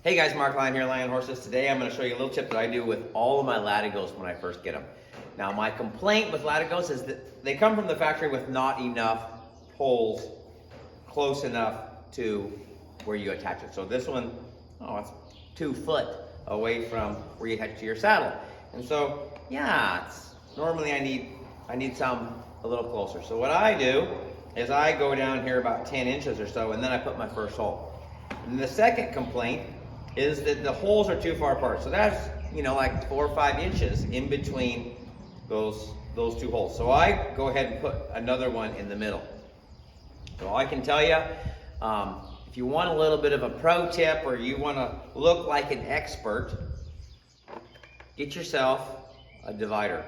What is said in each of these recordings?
Hey guys, Mark Lyon here, Lion Horses. Today I'm going to show you a little tip that I do with all of my Latigos when I first get them. Now my complaint with Latigos is that they come from the factory with not enough holes close enough to where you attach it. So this one, it's 2 foot away from where you attach it to your saddle. And so, yeah, normally I need some a little closer. So what I do is I go down here about 10 inches or so, and then I put my first hole. And the second complaint is that the holes are too far apart. So that's, like 4 or 5 inches in between those 2 holes. So I go ahead and put another one in the middle. So I can tell you, if you want a little bit of a pro tip or you want to look like an expert, get yourself a divider.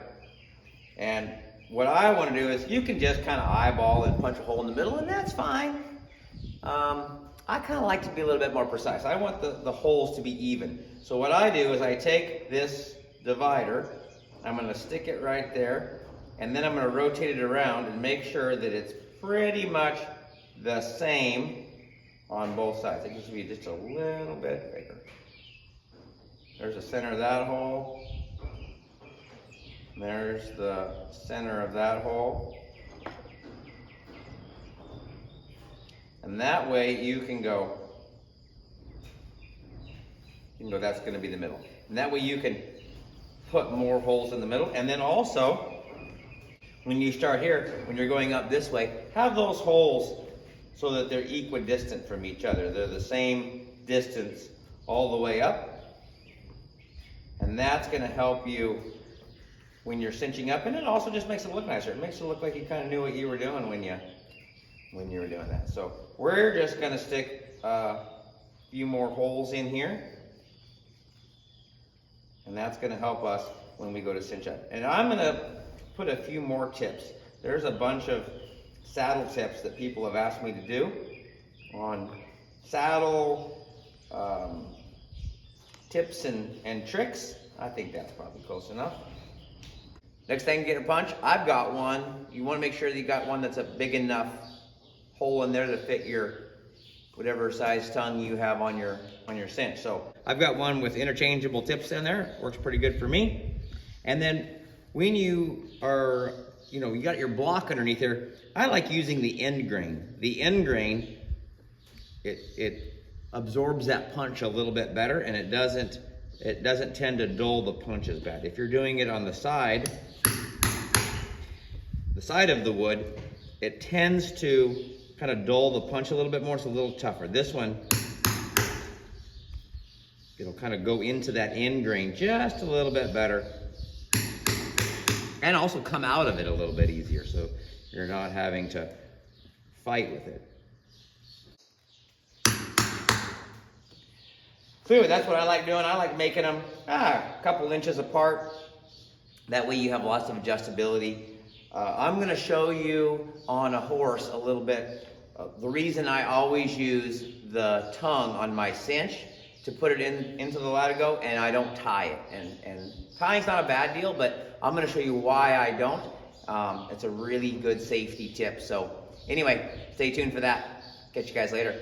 And what I want to do is you can just kind of eyeball and punch a hole in the middle, and that's fine. I kind of like to be a little bit more precise. I want the holes to be even. So what I do is I take this divider, I'm going to stick it right there, and then I'm going to rotate it around and make sure that it's pretty much the same on both sides. It needs to be just a little bit bigger. There's the center of that hole. There's the center of that hole. And that way you can go, that's going to be the middle. And that way you can put more holes in the middle. And then also, when you start here, when you're going up this way, have those holes so that they're equidistant from each other. They're the same distance all the way up. And that's going to help you when you're cinching up. And it also just makes it look nicer. It makes it look like you kind of knew what you were doing when you were doing that. So we're just going to stick a few more holes in here, and that's going to help us when we go to cinch up. And I'm going to put a few more tips. There's a bunch of saddle tips that people have asked me to do on saddle tips and tricks. I think that's probably close enough. Next thing, get a punch. I've got one. You want to make sure that you got one that's a big enough hole in there to fit your whatever size tongue you have on your cinch. So I've got one with interchangeable tips in there. Works pretty good for me. And then when you are, you got your block underneath there, I like using the end grain. The end grain, it absorbs that punch a little bit better, and it doesn't tend to dull the punch as bad. If you're doing it on the side of the wood, it tends to kind of dull the punch a little bit more. It's a little tougher. This one, it'll kind of go into that end grain just a little bit better, and also come out of it a little bit easier, so you're not having to fight with it. So anyway, that's what I like doing. I like making them a couple inches apart. That way you have lots of adjustability. I'm going to show you on a horse a little bit the reason I always use the tongue on my cinch to put it into the latigo, and I don't tie it. And tying's not a bad deal, but I'm going to show you why I don't. It's a really good safety tip. So anyway, stay tuned for that. Catch you guys later.